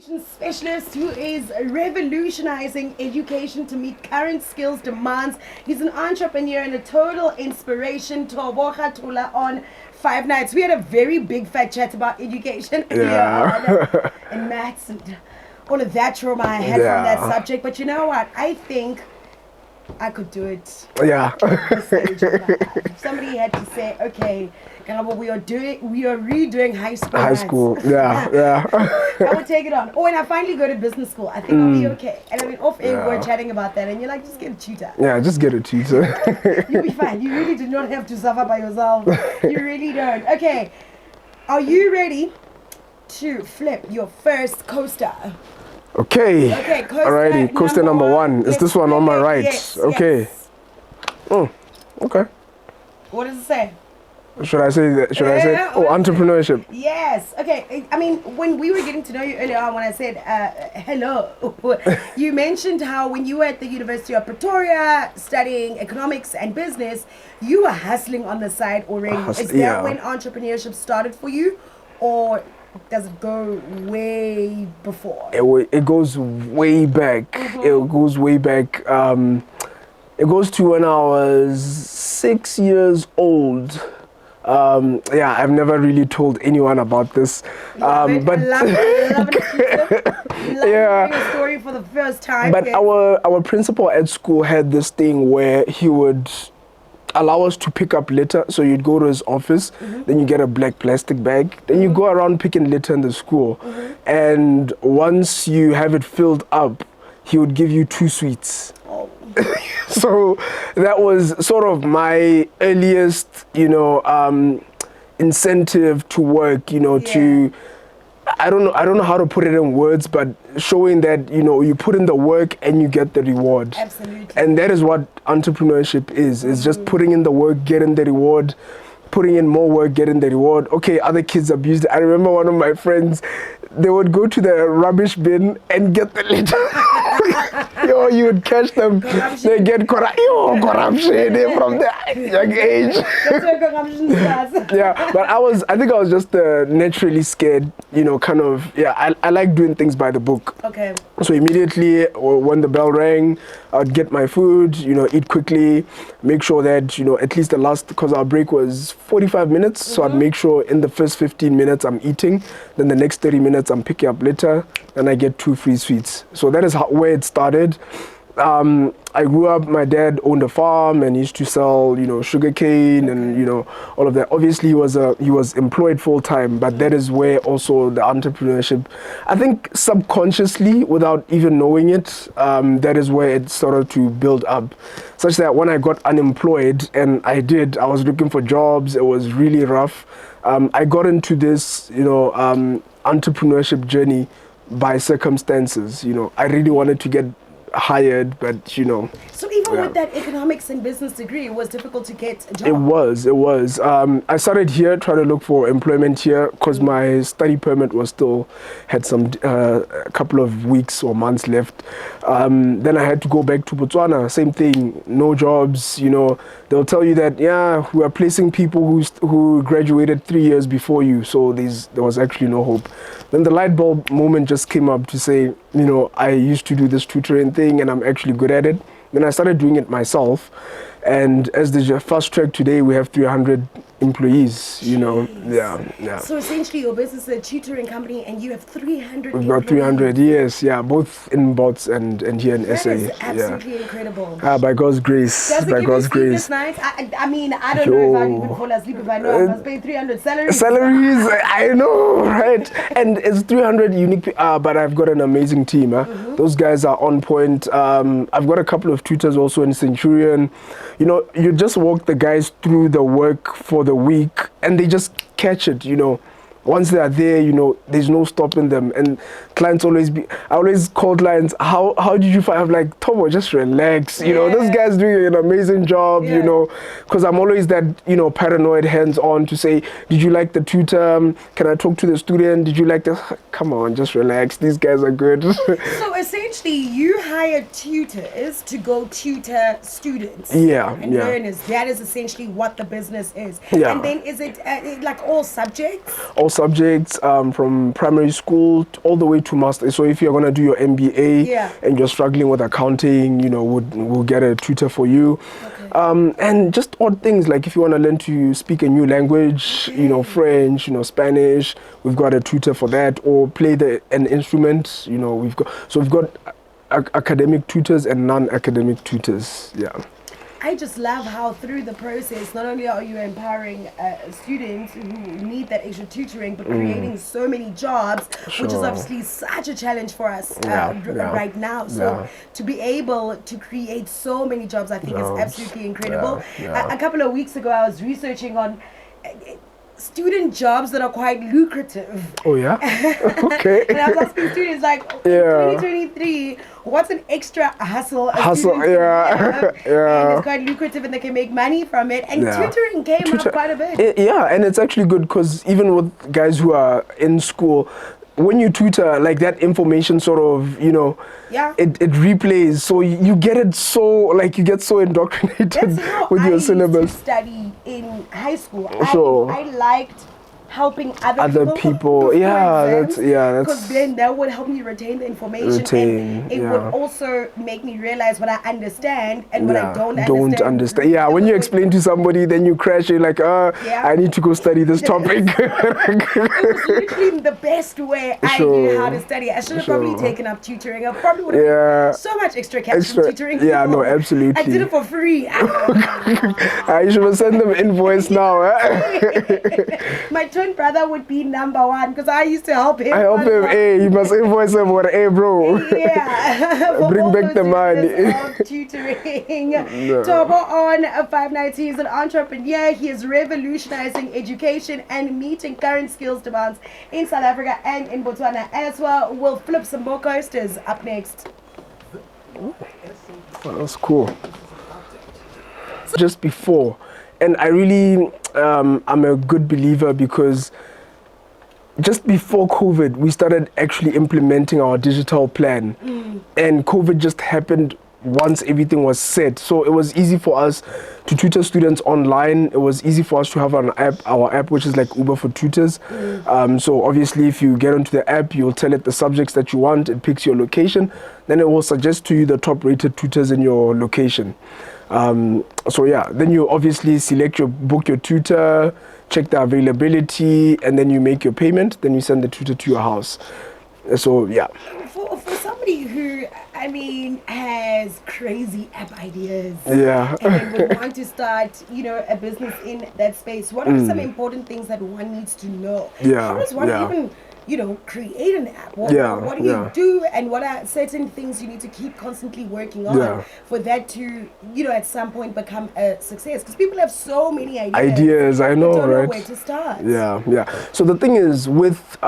education specialist who is revolutionizing education to meet current skills demands. He's an entrepreneur and a total inspiration. Thobo Khathola on 5 Nights. We had a very big fat chat about education and maths and all of that trauma I had from that subject. But you know what? I think I could do it. Yeah. If somebody had to say, okay, we are redoing high school. High school, yeah. I would take it on. Oh, and I finally go to business school. I think I'll be okay. And I mean, off air, we're chatting about that, and you're like, just get a tutor. Yeah, just get a tutor. You'll be fine. You really do not have to suffer by yourself. You really don't. Okay, are you ready to flip your first coaster? Okay. Coaster. Alrighty, coaster number one. Is this one on my right? Yes. Okay. Yes. Oh, okay. What does it say? Should I say that? Should I say? Oh, entrepreneurship. Yes. Okay. I mean, when we were getting to know you earlier on, when I said hello, you mentioned how when you were at the University of Pretoria studying economics and business, you were hustling on the side already. Is that when entrepreneurship started for you, or does it go way before? It goes way back. It goes way back. It goes to when I was 6 years old. I've never really told anyone about this. Love it. Hearing a story for the first time. But our principal at school had this thing where he would allow us to pick up litter. So you'd go to his office, then you get a black plastic bag, then you go around picking litter in the school. And once you have it filled up, he would give you 2 sweets. So that was sort of my earliest, incentive to work, to, I don't know how to put it in words, but showing that, you put in the work and you get the reward. Absolutely. And that is what entrepreneurship is. It's just putting in the work, getting the reward, putting in more work, getting the reward. Okay, other kids abused it. I remember one of my friends, they would go to the rubbish bin and get the litter. You would catch them. They get corruption from the young age. That's where corruption starts. But I think I was just naturally scared, I like doing things by the book. Okay. So immediately when the bell rang, I'd get my food, eat quickly, make sure that, at least because our break was 45 minutes, so I'd make sure in the first 15 minutes I'm eating, then the next 30 minutes I'm picking up litter, and I get 2 free sweets. So that is where it started. I grew up, my dad owned a farm and he used to sell, sugar cane and, all of that. Obviously he was employed full time, but that is where also the entrepreneurship, I think subconsciously without even knowing it, that is where it started to build up. Such that when I got unemployed, and I was looking for jobs, it was really rough. I got into this, entrepreneurship journey by circumstances. I really wanted to get hired, but So even with that economics and business degree, it was difficult to get a job. It was. I started here, trying to look for employment here, because my study permit had some a couple of weeks or months left. Then I had to go back to Botswana. Same thing, no jobs. They'll tell you that we are placing people who graduated 3 years before you, so there was actually no hope. Then the light bulb moment just came up to say, I used to do this tutoring thing and I'm actually good at it. Then I started doing it myself. And as the fast track today, we have 300 employees, So essentially your business is a tutoring company and you have 300 We've got 300, yes, both in Bots and here in SA. That is absolutely incredible. By God's grace. Does it by give God's you grace. Nights? I mean, I don't know if I even fall asleep if I know I must pay 300 salaries. Salaries, I know, right? And it's 300 unique people, but I've got an amazing team. Those guys are on point. I've got a couple of tutors also in Centurion. You just walk the guys through the work for the week and they just catch it, Once they are there, there's no stopping them. And clients I always call clients, how did you find? I'm like, Thobo, just relax. This guy's doing an amazing job, because I'm always that, paranoid hands-on to say, did you like the tutor? Can I talk to the student? Did you like the, come on, just relax. These guys are good. So essentially you hire tutors to go tutor students. And learners. That is essentially what the business is. Yeah. And then is it like all subjects? All subjects from primary school all the way to master. So if you're going to do your MBA and you're struggling with accounting, you know, we'll get a tutor for you. Okay. And just odd things like if you want to learn to speak a new language, you know, French, you know, Spanish, we've got a tutor for that. Or play an instrument, you know, we've got academic tutors and non-academic tutors. Yeah. I just love how through the process, not only are you empowering students who need that extra tutoring, but creating so many jobs, which is obviously such a challenge for us right now. So to be able to create so many jobs, I think is absolutely incredible. A couple of weeks ago, I was researching on student jobs that are quite lucrative. Oh yeah? Okay. And I was asking students like, 2023, what's an extra hustle? Yeah. And it's quite lucrative and they can make money from it. And tutoring came up quite a bit. And it's actually good because even with guys who are in school, when you tutor, like that information sort of, you know, it replays. So you get it so, like you get so indoctrinated with your syllabus. Used to study in high school. I liked helping other people. That's because then that would help me retain the information, and it would also make me realize what I understand and what I don't understand. Yeah, when you explain to somebody, then you crash. You're like, I need to go study this topic. It was literally the best way I knew how to study. I should have probably taken up tutoring. I probably would have so much extra cash from tutoring. Yeah, no, absolutely. I did it for free. You should have sent them invoice now. My twin brother would be number one because I used to help him. Hey, you must invoice him for, hey, bro. Yeah. Bring back the money. Of tutoring. Thobo on 590. He's an entrepreneur. He is revolutionizing education and meeting current skills demands in South Africa and in Botswana as well. We'll flip some more coasters up next. Oh, that's cool. Just before, and I really, I'm a good believer because just before COVID, we started actually implementing our digital plan. And COVID just happened once everything was set. So it was easy for us to tutor students online. It was easy for us to have our app, which is like Uber for tutors. So obviously, if you get onto the app, you'll tell it the subjects that you want. It picks your location. Then it will suggest to you the top-rated tutors in your location. Then you obviously book your tutor, check the availability, and then you make your payment. Then you send the tutor to your house. So yeah. For somebody who, I mean, has crazy app ideas, and would want to start, you know, a business in that space, what are some important things that one needs to know? How does one even, you know, create an app? What do you do, and what are certain things you need to keep constantly working on for that to, you know, at some point become a success? Because people have so many ideas. I know, don't right? know where to start. So the thing is, with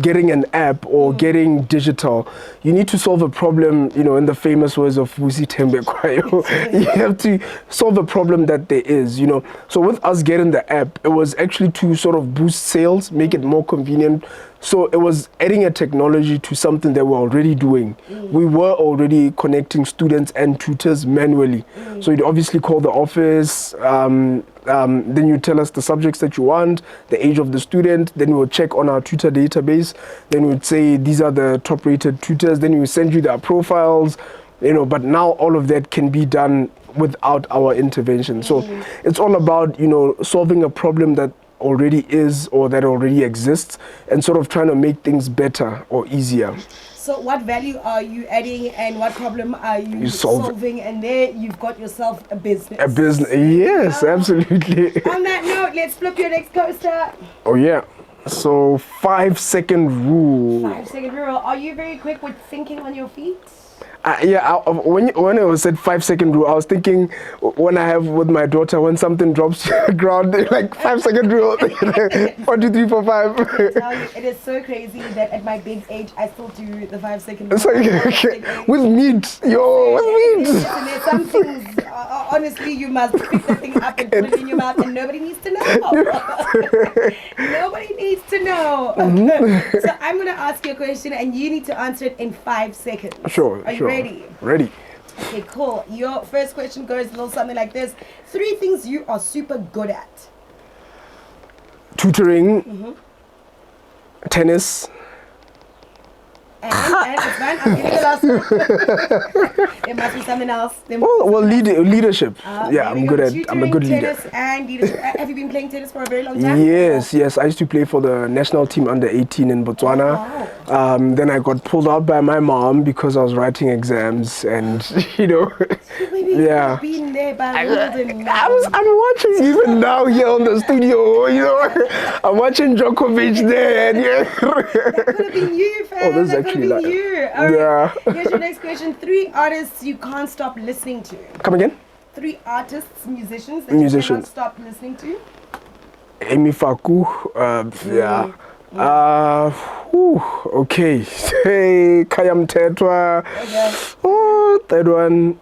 getting an app or getting digital, you need to solve a problem, you know, in the famous words of Vusi Tembe Kwayo. You have to solve a problem that there is, you know. So with us getting the app, it was actually to sort of boost sales, make it more convenient. So it was adding a technology to something that we're already doing. We were already connecting students and tutors manually. So you'd obviously call the office, then you tell us the subjects that you want, the age of the student, then we will check on our tutor database, then we'd say these are the top rated tutors, then we send you their profiles, you know, but now all of that can be done without our intervention. So it's all about, you know, solving a problem that already is or that already exists and sort of trying to make things better or easier. So what value are you adding and what problem are you solving? And there you've got yourself a business. A business, yes, absolutely. On that note, let's flip your next coaster. Oh yeah. So 5-second rule. 5-second rule. Are you very quick with thinking on your feet? When it was said 5-second rule, I was thinking when I have with my daughter, when something drops to the ground, like 5-second rule, 1, 2, 3, 4, 5. I tell you, it is so crazy that at my big age, I still do the 5-second rule. With meat, with meat. And there's some things, honestly, you must pick the thing up and put it in your mouth, and nobody needs to know. Nobody needs to know. So I'm going to ask you a question, and you need to answer it in 5 seconds. Sure. Are you ready? Ready. Okay, cool. Your first question goes a little something like this. 3 things you are super good at. Tutoring, Tennis. And it's fine. I'm giving the last one. There must be something else. Well, leadership. Yeah, I'm good at. Tutoring, I'm a good leader. tennis and leadership. Have you been playing tennis for a very long time? Yes. I used to play for the national team under 18 in Botswana. Oh, wow. Then I got pulled out by my mom because I was writing exams, and Maybe yeah. Been there by Wimbledon. I'm watching even now here on the studio. I'm watching Djokovic there, and That could have been you, fam. Oh, this is That could actually have been you. All right. Yeah. Here's your next question. 3 artists you can't stop listening to. Come again? 3 artists, musicians that you cannot stop listening to. Amy Faku. Yeah. Okay. Hey, Kayam Tetwa. Okay. Oh, third one,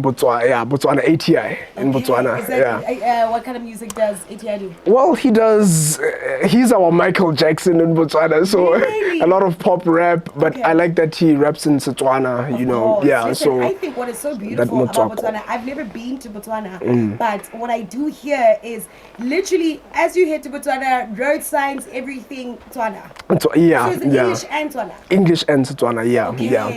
Botswana. Yeah, Botswana ATI in Botswana. Is that, what kind of music does ATI do? Well, he's our Michael Jackson in Botswana, so Really? a lot of pop rap, but Okay. I like that he raps in Setswana, Oh, yeah, listen, so I think what is so beautiful about Botswana, I've never been to Botswana, but what I do here is literally as you head to Botswana, road signs, everything Tswana. yeah, So it's yeah. English and Tswana. English and Setswana, yeah, Okay, yeah.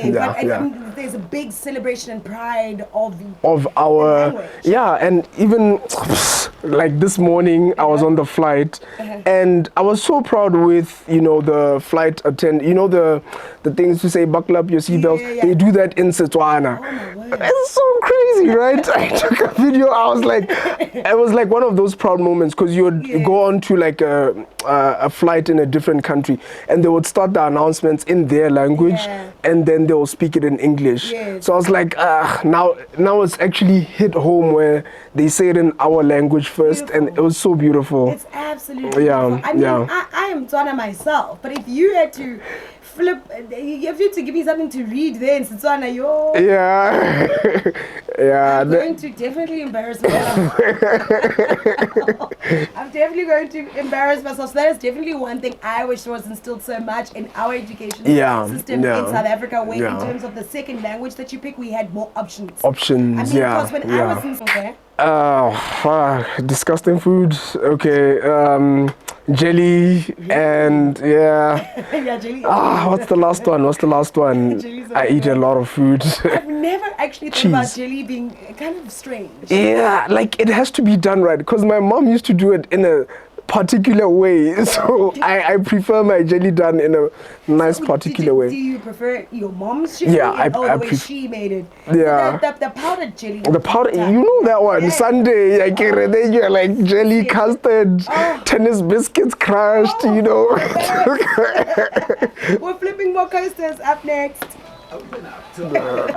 but there's a big celebration and pride of our language. yeah, and even like this morning I was on the flight and I was so proud with the flight attendant, the things to say buckle up your seatbelts. Yeah. They do that in Setswana. Oh my word. It's so crazy, right? I took a video. I was like, it was like one of those proud moments because you would go on to like a flight in a different country and they would start the announcements in their language and then they will speak it in English. So I was like, now it's actually hit home where they say it in our language first, and it was so beautiful. It's absolutely beautiful. I mean, I am Tswana myself, but if you had to flip, if you had to give me something to read there in Setswana, I'm going to definitely embarrass myself. I'm definitely going to embarrass myself. So that is definitely one thing I wish was instilled so much in our education system in South Africa, where in terms of the second language that you pick, we had more options. I mean, because when I was in disgusting food. Okay, jelly and jelly. What's the last one? I eat a lot of food. I've never actually thought about jelly being kind of strange. Yeah, like it has to be done right because my mom used to do it in a particular way, so I prefer my jelly done in a nice particular way. Do you prefer your mom's jelly? Yeah, the way she made it. Yeah. The powdered jelly. The powder, you know that one. Sunday, like then you're like jelly, custard, tennis biscuits crushed, We're flipping more coasters. Up next.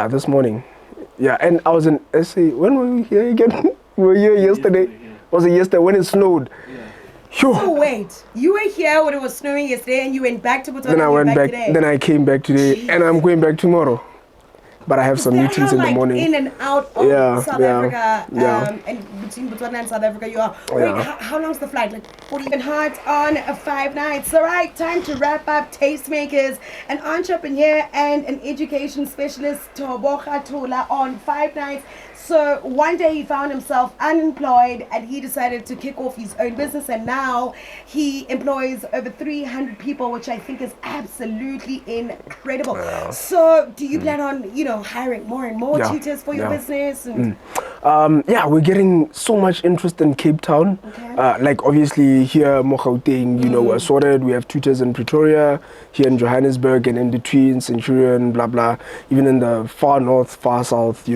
This morning. Yeah, and I was in SA. When were we here again? We were here yesterday. Was it yesterday when it snowed? So wait, you were here when it was snowing yesterday and you went back to Botswana. Then I went back today. Then I came back today and I'm going back tomorrow. But I have some meetings in the morning. In and out of South Africa, yeah. And between Botswana and South Africa, you are. Wait, how long's the flight? Like 40 hard on 5 nights. All right, time to wrap up. Tastemakers, an entrepreneur and an education specialist, Thobo Khathola, on 5 nights. So one day he found himself unemployed and he decided to kick off his own business, and now he employs over 300 people, which I think is absolutely incredible. So do you plan on, hiring more and more tutors for your business? And we're getting so much interest in Cape Town. Like obviously here Gauteng, we're sorted. We have tutors in Pretoria, here in Johannesburg, and in between Centurion, blah blah, even in the far north, far south,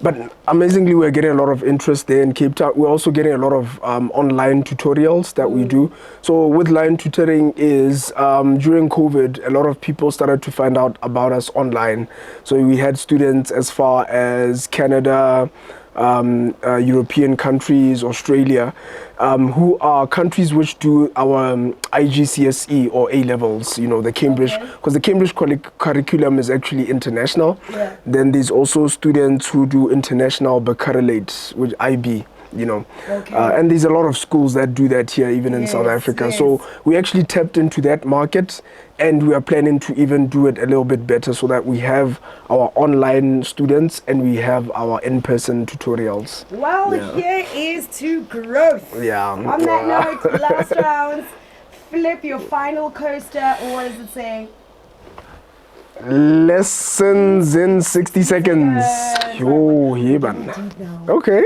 But amazingly, we're getting a lot of interest there in Cape Town. We're also getting a lot of online tutorials that we do. So with line tutoring is during COVID, a lot of people started to find out about us online. So we had students as far as Canada, European countries, Australia, who are countries which do our IGCSE or A levels, the Cambridge, because the Cambridge curriculum is actually international. Then there's also students who do international baccalaureate, which IB. And there's a lot of schools that do that here, even in South Africa. So we actually tapped into that market, and we are planning to even do it a little bit better so that we have our online students and we have our in-person tutorials. Well, here is to growth. On that note, last round. flip your final coaster, or what does it say? Lessons in 60 seconds. Yo, yeah, man. Okay.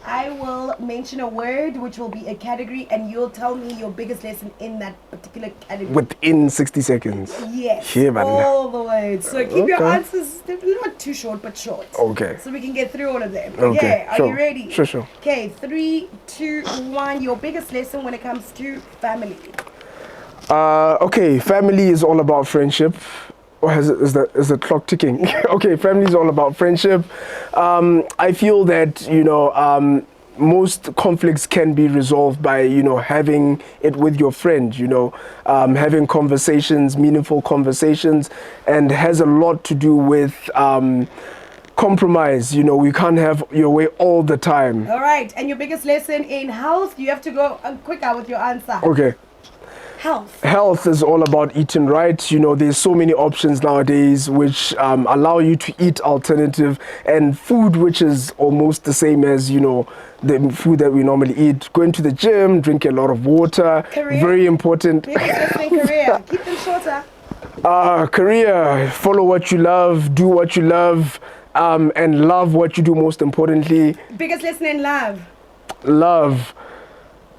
I will mention a word which will be a category, and you'll tell me your biggest lesson in that particular category. Within 60 seconds. Yes. Yeah, man. All the words. So keep your Okay. answers not too short, but short. Okay. So we can get through all of them. Okay. Are Sure. you ready? Sure. Okay, 3, 2, 1. Your biggest lesson when it comes to family. Okay, family is all about friendship. Or is the clock ticking? Okay, family is all about friendship. I feel that, most conflicts can be resolved by, having it with your friend, having conversations, meaningful conversations, and has a lot to do with compromise. We can't have your way all the time. All right, and your biggest lesson in health, you have to go quicker with your answer. Okay. Health is all about eating right. There's so many options nowadays which allow you to eat alternative and food which is almost the same as, the food that we normally eat. Going to the gym, drink a lot of water. Career? Very important. Career. Keep them shorter. Career, follow what you love, do what you love, and love what you do most importantly. Biggest lesson in love. Love.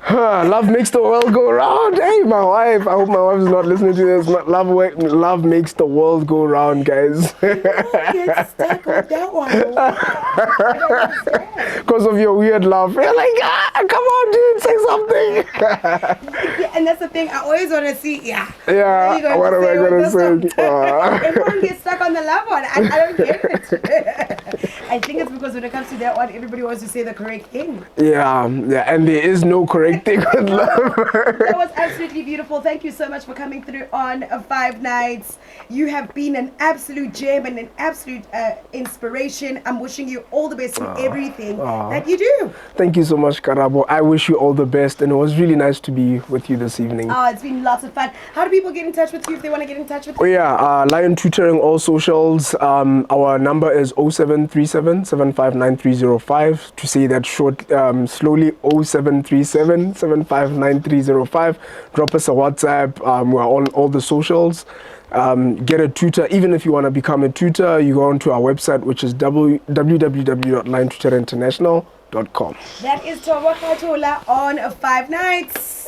Love makes the world go round. Hey, my wife. I hope my wife is not listening to this. Love makes the world go round, guys. Get stuck on that one. Because of your weird laugh. You're like, come on, dude, say something. Yeah, and that's the thing. I always want to see. Yeah. Yeah. What am I gonna say? Everyone gets stuck on the love one. I don't get it. I think it's because when it comes to that one, everybody wants to say the correct thing. Yeah, and there is no correct thing with love. That was absolutely beautiful. Thank you so much for coming through on 5 Nights. You have been an absolute gem and an absolute inspiration. I'm wishing you all the best in everything that you do. Thank you so much, Karabo. I wish you all the best, and it was really nice to be with you this evening. Oh, it's been lots of fun. How do people get in touch with you if they want to get in touch with you? Oh yeah, Lion Tutoring, all socials. Our number is 0737 759305. To say that short, slowly, 0737 759305. Drop us a WhatsApp. We're on all the socials. Get a tutor. Even if you want to become a tutor, you go onto our website, which is www.liontutorinternational.com. That is Thobo Khathola on 5 Nights.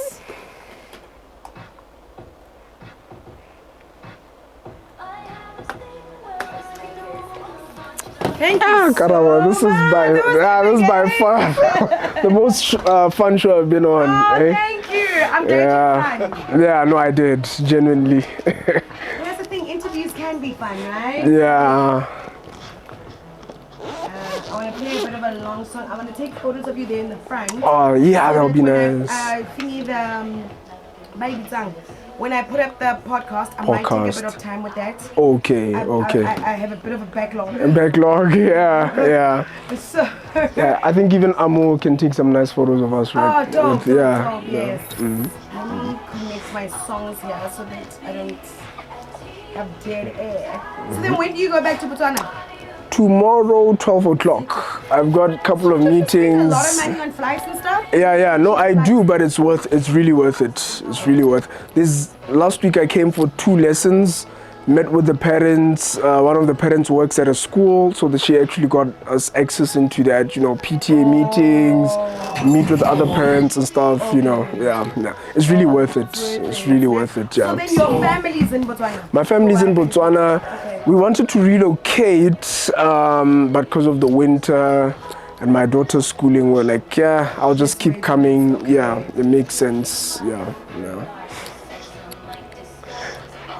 Thank you. Karama, this is by far the most fun show I've been on. Oh, thank you. I'm glad you had fun. Yeah, no, I did, genuinely. That's the thing, interviews can be fun, right? Yeah. I want to play a bit of a long song. I want to take photos of you there in the front. Oh, yeah, that would be nice. When I put up the podcast, I might take a bit of time with that. Okay. I have a bit of a backlog. Yeah. So, yeah, I think even Amo can take some nice photos of us, right? Oh, dope, yeah. Yes. Let me connect my songs here so that I don't have dead air. So then when do you go back to Botswana? Tomorrow, 12 o'clock. I've got a couple of meetings. A lot of money on flights and stuff? Yeah. No, I do, but it's really worth it. It's really worth it. Last week I came for 2 lessons, met with the parents. One of the parents works at a school, so that she actually got us access into that, PTA meetings, meet with other parents and stuff, Yeah. It's really worth it. It's really worth it, yeah. So then your family's in Botswana? My family's in Botswana. Okay. We wanted to relocate, but because of the winter and my daughter's schooling, we're like, yeah, I'll just keep coming. Okay. Yeah, it makes sense. Yeah.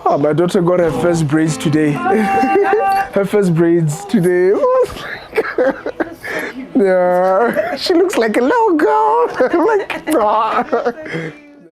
Oh, my daughter got her first braids today. Her first braids today. Yeah, she looks like a little girl. I'm like,